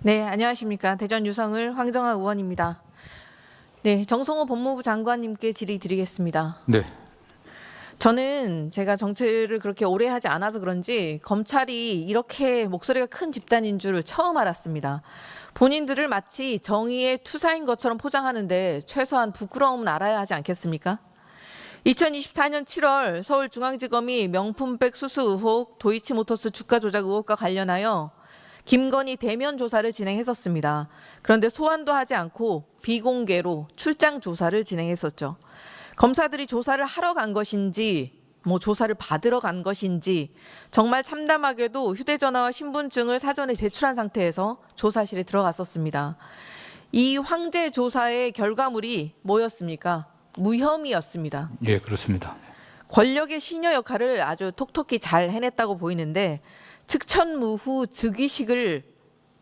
네, 안녕하십니까. 대전 유성을 황정아 의원입니다. 네, 정성호 법무부 장관님께 질의 드리겠습니다. 네, 저는 제가 정치를 그렇게 오래 하지 않아서 그런지 검찰이 이렇게 목소리가 큰 집단인 줄 처음 알았습니다. 본인들을 마치 정의의 투사인 것처럼 포장하는데 최소한 부끄러움은 알아야 하지 않겠습니까? 2024년 7월 서울중앙지검이 명품백 수수 의혹, 도이치모터스 주가 조작 의혹과 관련하여 김건희 대면 조사를 진행했었습니다. 그런데 소환도 하지 않고 비공개로 출장 조사를 진행했었죠. 검사들이 조사를 하러 간 것인지, 조사를 받으러 간 것인지 정말 참담하게도 휴대전화와 신분증을 사전에 제출한 상태에서 조사실에 들어갔었습니다. 이 황제 조사의 결과물이 뭐였습니까? 무혐의였습니다. 예, 그렇습니다. 권력의 시녀 역할을 아주 톡톡히 잘 해냈다고 보이는데 측천무후 즉위식을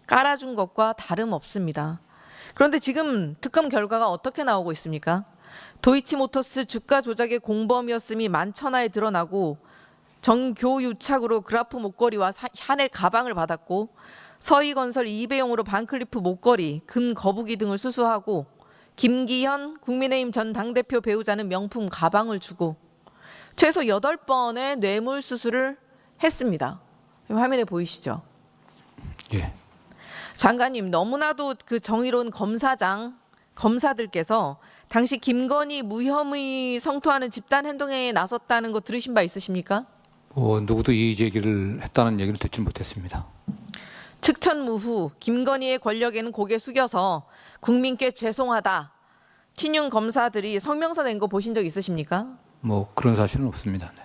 깔아준 것과 다름없습니다. 그런데 지금 특검 결과가 어떻게 나오고 있습니까? 도이치모터스 주가 조작의 공범이었음이 만천하에 드러나고 정교유착으로 그라프 목걸이와 샤넬 가방을 받았고 서희건설 2배용으로 반클리프 목걸이, 금 거북이 등을 수수하고 김기현 국민의힘 전 당대표 배우자는 명품 가방을 주고 최소 8번의 뇌물 수수를 했습니다. 화면에 보이시죠? 예, 장관님, 너무나도 그 정의로운 검사들께서 당시 김건희 무혐의 성토하는 집단 행동에 나섰다는 거 들으신 바 있으십니까? 누구도 이 얘기를 했다는 얘기를 듣지 못했습니다. 측천무후 김건희의 권력에는 고개 숙여서 국민께 죄송하다. 친윤 검사들이 성명서 낸 거 보신 적 있으십니까? 그런 사실은 없습니다. 네.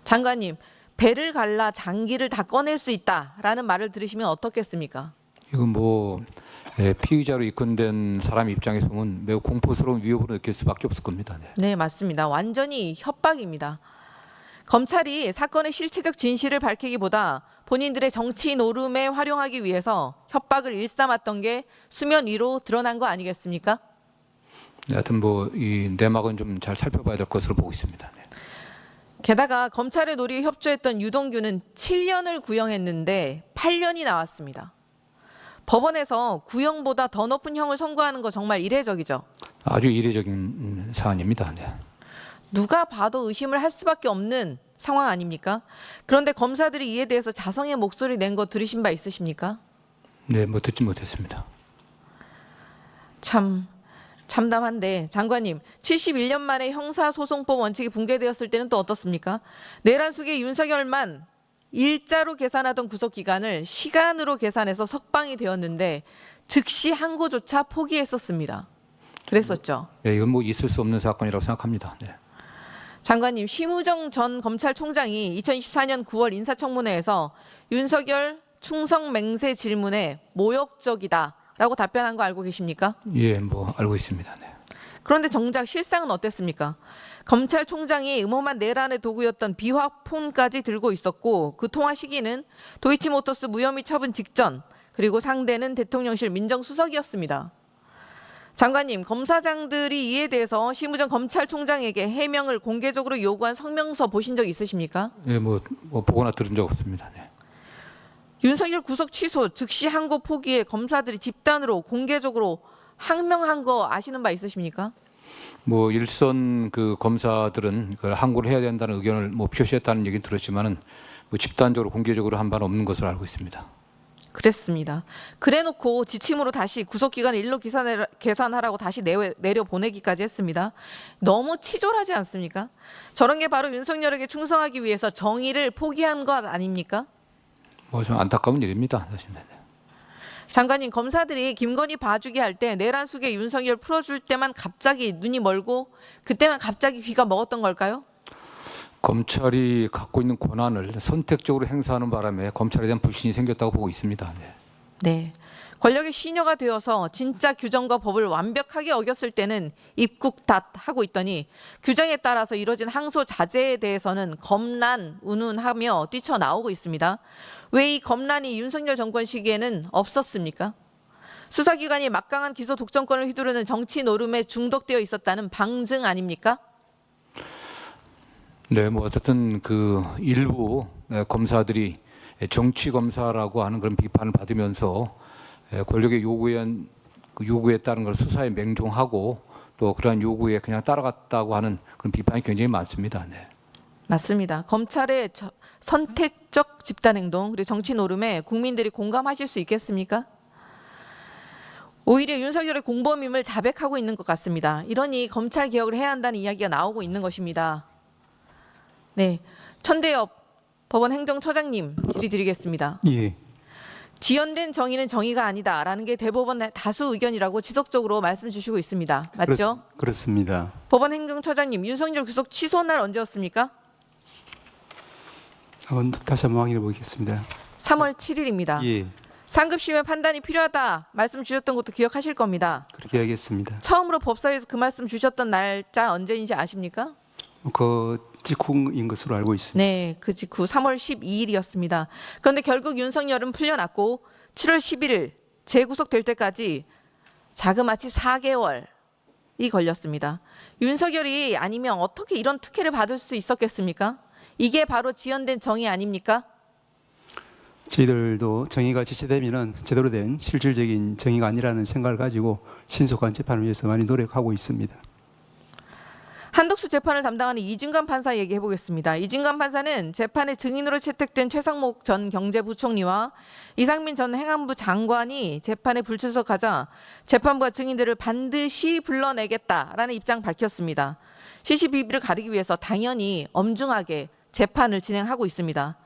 장관님, 배를 갈라 장기를 다 꺼낼 수 있다라는 말을 들으시면 어떻겠습니까? 이건 피의자로 입건된 사람 입장에서 보면 매우 공포스러운 위협으로 느낄 수밖에 없을 겁니다. 네. 네, 맞습니다. 완전히 협박입니다. 검찰이 사건의 실체적 진실을 밝히기보다 본인들의 정치 노름에 활용하기 위해서 협박을 일삼았던 게 수면 위로 드러난 거 아니겠습니까? 네, 하여튼 이 내막은 좀 잘 살펴봐야 될 것으로 보고 있습니다. 네. 게다가 검찰의 논리에 협조했던 유동규는 7년을 구형했는데 8년이 나왔습니다. 법원에서 구형보다 더 높은 형을 선고하는 거 정말 이례적이죠. 아주 이례적인 사안입니다. 네. 누가 봐도 의심을 할 수밖에 없는 상황 아닙니까? 그런데 검사들이 이에 대해서 자성의 목소리 낸 거 들으신 바 있으십니까? 네, 듣지 못했습니다. 참 참담한데 장관님, 71년 만에 형사소송법 원칙이 붕괴되었을 때는 또 어떻습니까? 내란 속에 윤석열만 일자로 계산하던 구속 기간을 시간으로 계산해서 석방이 되었는데 즉시 항고조차 포기했었습니다. 그랬었죠. 네, 이건 있을 수 없는 사건이라고 생각합니다. 네. 장관님, 심우정 전 검찰총장이 2024년 9월 인사청문회에서 윤석열 충성 맹세 질문에 모욕적이다라고 답변한 거 알고 계십니까? 예, 알고 있습니다. 네. 그런데 정작 실상은 어땠습니까? 검찰총장이 음험한 내란의 도구였던 비화폰까지 들고 있었고 그 통화 시기는 도이치모터스 무혐의 처분 직전, 그리고 상대는 대통령실 민정수석이었습니다. 장관님, 검사장들이 이에 대해서 심우정 검찰총장에게 해명을 공개적으로 요구한 성명서 보신 적 있으십니까? 예, 보거나 들은 적 없습니다. 네. 윤석열 구속 취소 즉시 항고 포기에 검사들이 집단으로 공개적으로 항명한 거 아시는 바 있으십니까? 일선 검사들은 항고를 해야 된다는 의견을 표시했다는 얘기는 들었지만은 집단적으로 공개적으로 한 바는 없는 것으로 알고 있습니다. 그랬습니다. 그래놓고 지침으로 다시 구속기간을 일로 계산하라고 다시 내려보내기까지 했습니다. 너무 치졸하지 않습니까? 저런 게 바로 윤석열에게 충성하기 위해서 정의를 포기한 것 아닙니까? 좀 안타까운 일입니다. 사실. 장관님, 검사들이 김건희 봐주기 할 때 내란 속에 윤석열 풀어줄 때만 갑자기 눈이 멀고 그때만 갑자기 귀가 먹었던 걸까요? 검찰이 갖고 있는 권한을 선택적으로 행사하는 바람에 검찰에 대한 불신이 생겼다고 보고 있습니다. 네. 네. 권력의 시녀가 되어서 진짜 규정과 법을 완벽하게 어겼을 때는 입국닷하고 있더니 규정에 따라서 이뤄진 항소 자제에 대해서는 검란, 운운하며 뛰쳐나오고 있습니다. 왜 이 검란이 윤석열 정권 시기에는 없었습니까? 수사기관이 막강한 기소 독점권을 휘두르는 정치 노름에 중독되어 있었다는 방증 아닙니까? 네, 어쨌든 일부 검사들이 정치 검사라고 하는 그런 비판을 받으면서 권력의 요구에 따른 걸 수사에 맹종하고 또 그러한 요구에 그냥 따라갔다고 하는 그런 비판이 굉장히 많습니다. 네. 맞습니다. 검찰의 선택적 집단행동 그리고 정치 노름에 국민들이 공감하실 수 있겠습니까? 오히려 윤석열의 공범임을 자백하고 있는 것 같습니다. 이러니 검찰 개혁을 해야 한다는 이야기가 나오고 있는 것입니다. 네, 천대엽 법원 행정처장님 질의드리겠습니다. 예, 지연된 정의는 정의가 아니다라는 게 대법원 다수 의견이라고 지속적으로 말씀 주시고 있습니다. 맞죠? 그렇습니다. 법원 행정처장님, 윤석열 구속 취소 날 언제였습니까? 다시 한번 확인해 보겠습니다. 3월 7일입니다. 예, 상급심의 판단이 필요하다 말씀 주셨던 것도 기억하실 겁니다. 그렇게 하겠습니다. 처음으로 법사위에서 그 말씀 주셨던 날짜 언제인지 아십니까? 그 직후인 것으로 알고 있습니다. 네, 그 직후 3월 12일이었습니다. 그런데 결국 윤석열은 풀려났고 7월 11일 재구속될 때까지 자그마치 4개월이 걸렸습니다. 윤석열이 아니면 어떻게 이런 특혜를 받을 수 있었겠습니까? 이게 바로 지연된 정의 아닙니까? 저희들도 정의가 지체되면은 제대로 된 실질적인 정의가 아니라는 생각을 가지고 신속한 재판을 위해서 많이 노력하고 있습니다. 한덕수 재판을 담당하는 이진관 판사 얘기해 보겠습니다. 이진관 판사는 재판의 증인으로 채택된 최상목 전 경제부총리와 이상민 전 행안부 장관이 재판에 불출석하자 재판부가 증인들을 반드시 불러내겠다라는 입장 밝혔습니다. 시시비비를 가리기 위해서 당연히 엄중하게 재판을 진행하고 있습니다.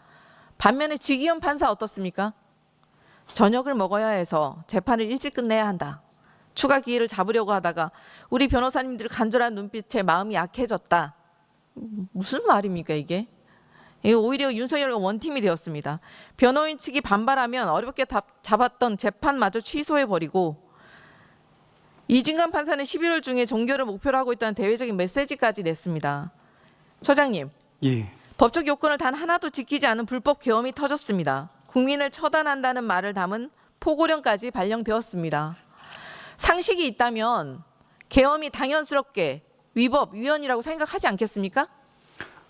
반면에 지기현 판사 어떻습니까? 저녁을 먹어야 해서 재판을 일찍 끝내야 한다. 추가 기회를 잡으려고 하다가 우리 변호사님들 간절한 눈빛에 마음이 약해졌다. 무슨 말입니까 이게? 이게 오히려 윤석열과 원팀이 되었습니다. 변호인 측이 반발하면 어렵게 잡았던 재판마저 취소해버리고 이진관 판사는 11월 중에 종결을 목표로 하고 있다는 대외적인 메시지까지 냈습니다. 처장님, 예, 법적 요건을 단 하나도 지키지 않은 불법 계엄이 터졌습니다. 국민을 처단한다는 말을 담은 포고령까지 발령되었습니다. 상식이 있다면 계엄이 당연스럽게 위법, 위헌이라고 생각하지 않겠습니까?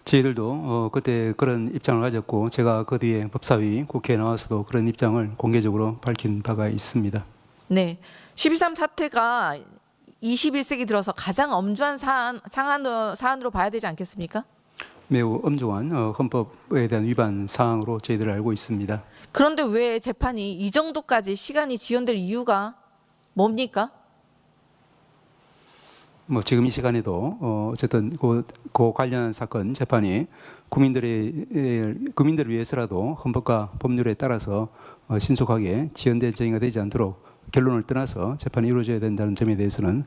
저희들도 그때 그런 입장을 가졌고 제가 그 뒤에 법사위 국회에 나와서도 그런 입장을 공개적으로 밝힌 바가 있습니다. 네, 12.3 사태가 21세기 들어서 가장 엄중한 사안으로 봐야 되지 않겠습니까? 매우 엄중한 헌법에 대한 위반 사항으로 저희들 알고 있습니다. 그런데 왜 재판이 이 정도까지 시간이 지연될 이유가 뭡니까? 뭐 지금 이 시간에도 어쨌든 그 관련 사건 재판이 국민들을 위해서라도 헌법과 법률에 따라서 신속하게 지연된 정의가 되지 않도록 결론을 떠나서 재판이 이루어져야 된다는 점에 대해서는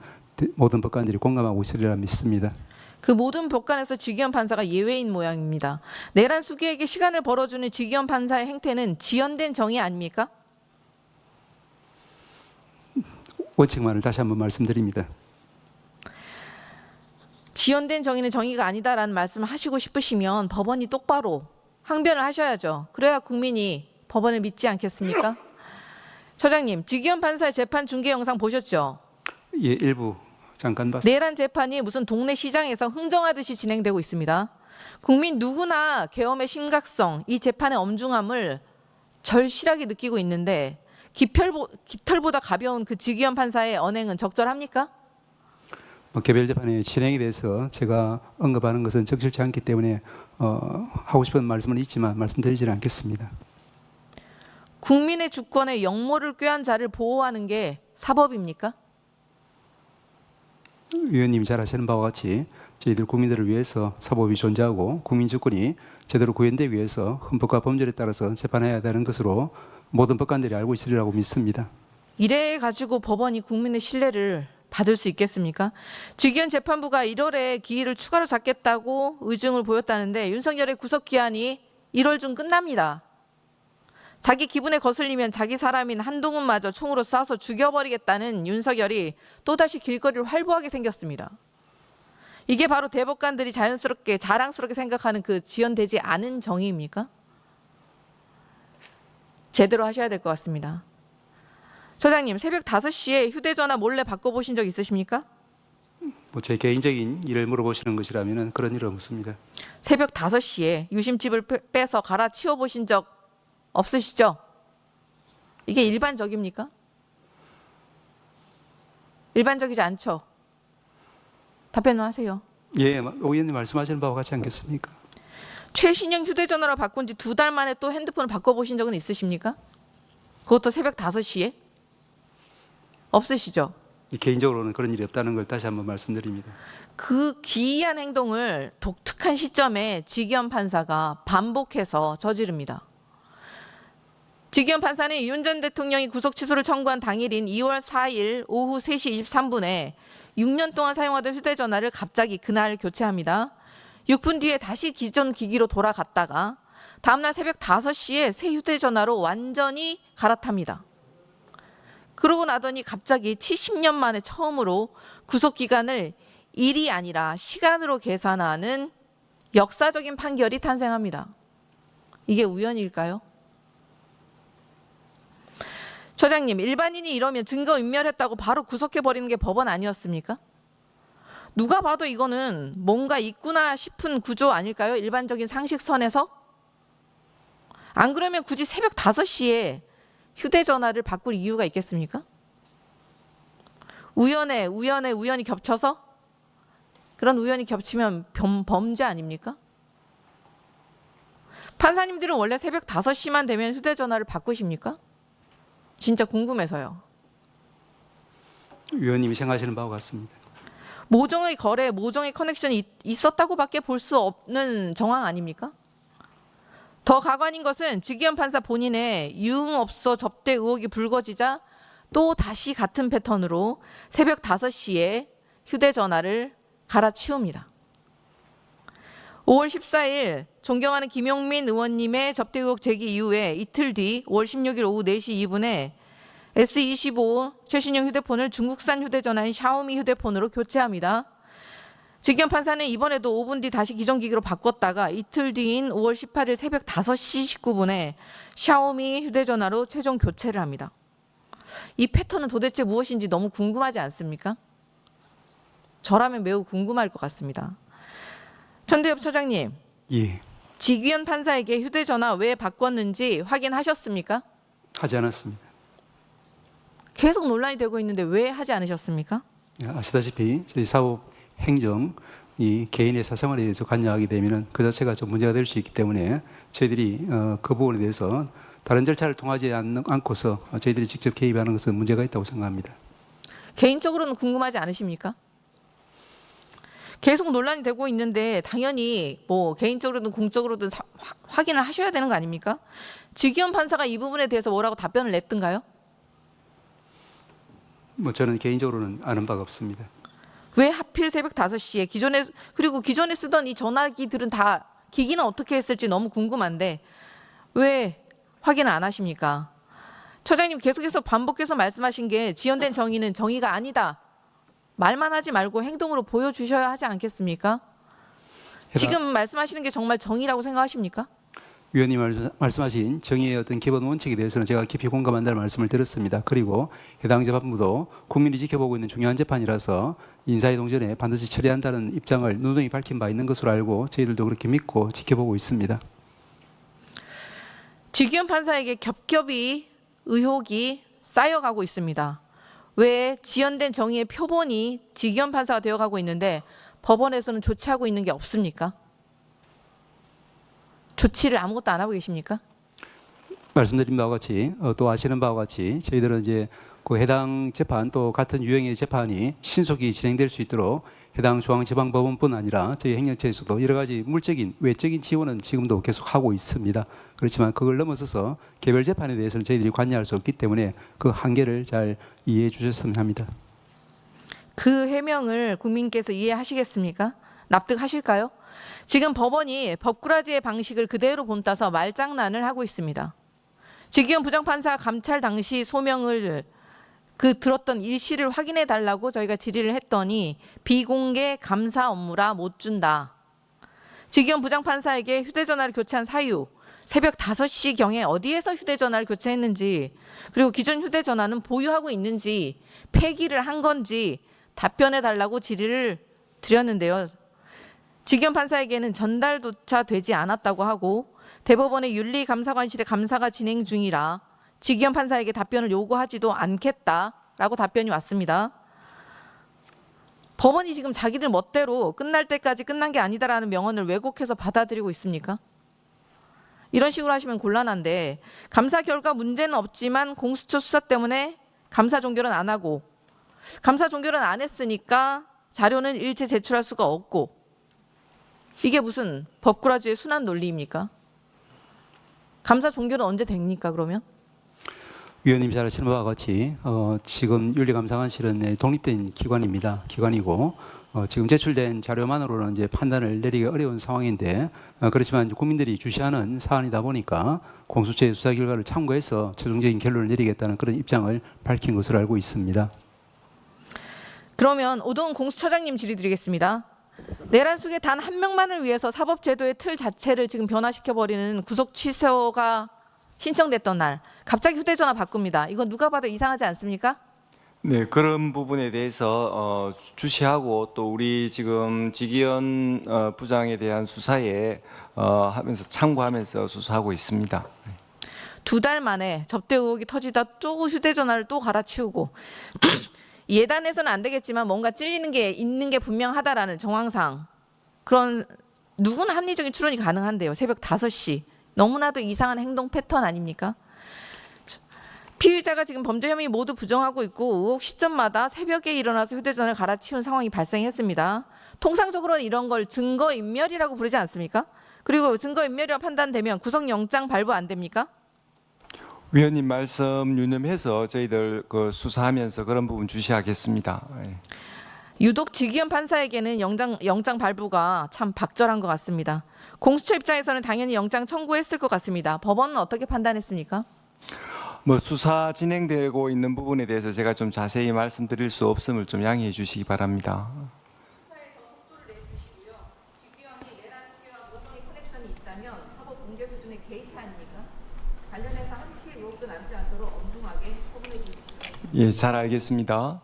모든 법관들이 공감하고 있으리라 믿습니다. 그 모든 법관에서 지기현 판사가 예외인 모양입니다. 내란 수기에게 시간을 벌어주는 지기현 판사의 행태는 지연된 정의 아닙니까? 원칙만을 다시 한번 말씀드립니다. 지연된 정의는 정의가 아니다라는 말씀을 하시고 싶으시면 법원이 똑바로 항변을 하셔야죠. 그래야 국민이 법원을 믿지 않겠습니까? 처장님, 지기현 판사의 재판 중계 영상 보셨죠? 예, 일부 잠깐 봤습니다. 내란 재판이 무슨 동네 시장에서 흥정하듯이 진행되고 있습니다. 국민 누구나 계엄의 심각성, 이 재판의 엄중함을 절실하게 느끼고 있는데 깃털보다 가벼운 그 지기현 판사의 언행은 적절합니까? 개별 재판의 진행에 대해서 제가 언급하는 것은 적절치 않기 때문에 하고 싶은 말씀은 있지만 말씀드리지는 않겠습니다. 국민의 주권에 역모를 꾀한 자를 보호하는 게 사법입니까? 위원님이 잘 아시는 바와 같이 저희들 국민들을 위해서 사법이 존재하고 국민 주권이 제대로 구현되기 위해서 헌법과 법률에 따라서 재판해야 하는 것으로 모든 법관들이 알고 있으리라고 믿습니다. 이래 가지고 법원이 국민의 신뢰를 받을 수 있겠습니까? 지기현 재판부가 1월에 기일을 추가로 잡겠다고 의중을 보였다는데 윤석열의 구속 기한이 1월 중 끝납니다. 자기 기분에 거슬리면 자기 사람인 한동훈마저 총으로 쏴서 죽여버리겠다는 윤석열이 또다시 길거리를 활보하게 생겼습니다. 이게 바로 대법관들이 자연스럽게 자랑스럽게 생각하는 그 지연되지 않은 정의입니까? 제대로 하셔야 될 것 같습니다. 처장님, 새벽 5시에 휴대전화 몰래 바꿔보신 적 있으십니까? 뭐 제 개인적인 일을 물어보시는 것이라면 그런 일은 없습니다. 새벽 5시에 유심칩을 빼서 갈아치워 보신 적 없으시죠? 이게 일반적입니까? 일반적이지 않죠? 답변을 하세요. 예, 오 의원님 말씀하시는 바와 같지 않겠습니까? 최신형 휴대전화로 바꾼 지 2달 만에 또 핸드폰을 바꿔보신 적은 있으십니까? 그것도 새벽 5시에? 없으시죠? 개인적으로는 그런 일이 없다는 걸 다시 한번 말씀드립니다. 그 기이한 행동을 독특한 시점에 지기현 판사가 반복해서 저지릅니다. 지기현 판사는 윤 전 대통령이 구속 취소를 청구한 당일인 2월 4일 오후 3시 23분에 6년 동안 사용하던 휴대전화를 갑자기 그날 교체합니다. 6분 뒤에 다시 기존 기기로 돌아갔다가 다음날 새벽 5시에 새 휴대전화로 완전히 갈아탑니다. 그러고 나더니 갑자기 70년 만에 처음으로 구속기간을 일이 아니라 시간으로 계산하는 역사적인 판결이 탄생합니다. 이게 우연일까요? 처장님, 일반인이 이러면 증거인멸했다고 바로 구속해버리는 게 법원 아니었습니까? 누가 봐도 이거는 뭔가 있구나 싶은 구조 아닐까요? 일반적인 상식선에서? 안 그러면 굳이 새벽 5시에 휴대전화를 바꿀 이유가 있겠습니까? 우연히 겹쳐서? 그런 우연이 겹치면 범죄 아닙니까? 판사님들은 원래 새벽 5시만 되면 휴대전화를 바꾸십니까? 진짜 궁금해서요. 위원님이 생각하시는 바와 같습니다. 모종의 거래, 모종의 커넥션이 있었다고밖에 볼 수 없는 정황 아닙니까? 더 가관인 것은 지기현 판사 본인의 유흥업소 접대 의혹이 불거지자 또 다시 같은 패턴으로 새벽 5시에 휴대전화를 갈아치웁니다. 5월 14일 존경하는 김용민 의원님의 접대 의혹 제기 이후에 이틀 뒤 5월 16일 오후 4시 2분에 S25 최신형 휴대폰을 중국산 휴대전화인 샤오미 휴대폰으로 교체합니다. 지기현 판사는 이번에도 5분 뒤 다시 기존 기기로 바꿨다가 이틀 뒤인 5월 18일 새벽 5시 19분에 샤오미 휴대전화로 최종 교체를 합니다. 이 패턴은 도대체 무엇인지 너무 궁금하지 않습니까? 저라면 매우 궁금할 것 같습니다. 전대엽 처장님, 예, 지기현 판사에게 휴대전화 왜 바꿨는지 확인하셨습니까? 하지 않았습니다. 계속 논란이 되고 있는데 왜 하지 않으셨습니까? 아시다시피 저희 사법 행정 이 개인의 사생활에 대해서 관여하게 되면은 그 자체가 좀 문제가 될 수 있기 때문에 저희들이 그 부분에 대해서 다른 절차를 통하지 않고서 저희들이 직접 개입하는 것은 문제가 있다고 생각합니다. 개인적으로는 궁금하지 않으십니까? 계속 논란이 되고 있는데 당연히 뭐 개인적으로든 공적으로든 확인을 하셔야 되는 거 아닙니까? 지기현 판사가 이 부분에 대해서 뭐라고 답변을 냈던가요? 뭐 저는 개인적으로는 아는 바가 없습니다. 왜 하필 새벽 5시에 기존에 쓰던 이 전화기들은 다 기기는 어떻게 했을지 너무 궁금한데 왜 확인을 안 하십니까? 처장님 계속해서 반복해서 말씀하신 게 지연된 정의는 정의가 아니다. 말만 하지 말고 행동으로 보여주셔야 하지 않겠습니까? 지금 말씀하시는 게 정말 정의라고 생각하십니까? 위원님 말씀하신 정의의 어떤 기본 원칙에 대해서는 제가 깊이 공감한다는 말씀을 드렸습니다. 그리고 해당 재판부도 국민이 지켜보고 있는 중요한 재판이라서 인사이동 전에 반드시 처리한다는 입장을 누누이 밝힌 바 있는 것으로 알고 저희들도 그렇게 믿고 지켜보고 있습니다. 지기현 판사에게 겹겹이 의혹이 쌓여가고 있습니다. 왜 지연된 정의의 표본이 지기현 판사가 되어가고 있는데 법원에서는 조치하고 있는 게 없습니까? 조치를 아무것도 안 하고 계십니까? 말씀드린 바와 같이 또 아시는 바와 같이 저희들은 이제 그 해당 재판 또 같은 유형의 재판이 신속히 진행될 수 있도록 해당 중앙지방법원뿐 아니라 저희 행정처에서도 여러 가지 물적인 외적인 지원은 지금도 계속 하고 있습니다. 그렇지만 그걸 넘어서서 개별 재판에 대해서는 저희들이 관여할 수 없기 때문에 그 한계를 잘 이해해 주셨으면 합니다. 그 해명을 국민께서 이해하시겠습니까? 납득하실까요? 지금 법원이 법꾸라지의 방식을 그대로 본따서 말장난을 하고 있습니다. 지기현 부장판사 감찰 당시 소명을 들었던 일시를 확인해 달라고 저희가 질의를 했더니 비공개 감사 업무라 못 준다. 지기현 부장판사에게 휴대전화를 교체한 사유, 새벽 5시경에 어디에서 휴대전화를 교체했는지, 그리고 기존 휴대전화는 보유하고 있는지, 폐기를 한 건지 답변해 달라고 질의를 드렸는데요. 지기현 판사에게는 전달조차 되지 않았다고 하고 대법원의 윤리감사관실의 감사가 진행 중이라 지기현 판사에게 답변을 요구하지도 않겠다라고 답변이 왔습니다. 법원이 지금 자기들 멋대로 끝날 때까지 끝난 게 아니다라는 명언을 왜곡해서 받아들이고 있습니까? 이런 식으로 하시면 곤란한데 감사 결과 문제는 없지만 공수처 수사 때문에 감사 종결은 안 하고 감사 종결은 안 했으니까 자료는 일체 제출할 수가 없고 이게 무슨 법꾸라지의 순환 논리입니까? 감사 종결은 언제 됩니까 그러면? 위원님 잘 아시는 바와 같이 지금 윤리감사관실은 독립된 기관이고 지금 제출된 자료만으로는 이제 판단을 내리기 어려운 상황인데 그렇지만 국민들이 주시하는 사안이다 보니까 공수처의 수사 결과를 참고해서 최종적인 결론을 내리겠다는 그런 입장을 밝힌 것으로 알고 있습니다. 그러면 오동훈 공수처장님 질의드리겠습니다. 내란 속에 단 한 명만을 위해서 사법제도의 틀 자체를 지금 변화시켜버리는 구속 취소가 신청됐던 날 갑자기 휴대전화 바꿉니다. 이거 누가 봐도 이상하지 않습니까? 네, 그런 부분에 대해서 주시하고 또 우리 지금 지기현 부장에 대한 수사에 하면서 참고하면서 수사하고 있습니다. 2달 만에 접대 의혹이 터지다 또 휴대전화를 또 갈아치우고 예단해서는 안 되겠지만 뭔가 찔리는 게 있는 게 분명하다라는 정황상 그런 누구나 합리적인 추론이 가능한데요. 새벽 5시 너무나도 이상한 행동 패턴 아닙니까? 피의자가 지금 범죄 혐의 모두 부정하고 있고 의혹 시점마다 새벽에 일어나서 휴대전화를 갈아치운 상황이 발생했습니다. 통상적으로는 이런 걸 증거인멸이라고 부르지 않습니까? 그리고 증거인멸이라고 판단되면 구속영장 발부 안 됩니까? 위원님 말씀 유념해서 저희들 그 수사하면서 그런 부분 주시하겠습니다. 예. 유독 지기현 판사에게는 영장 발부가 참 박절한 것 같습니다. 공수처 입장에서는 당연히 영장 청구했을 것 같습니다. 법원은 어떻게 판단했습니까? 뭐 수사 진행되고 있는 부분에 대해서 제가 좀 자세히 말씀드릴 수 없음을 좀 양해해 주시기 바랍니다. 수사에 더 속도를 내주시고요. 지기현이 내란 수계와 모성의 커넥션이 있다면 사법 공개 수준의 게이트 아닙니까? 관련해서 한치의 의혹도 남지 않도록 엄중하게 처분해 주십시오. 예, 잘 알겠습니다.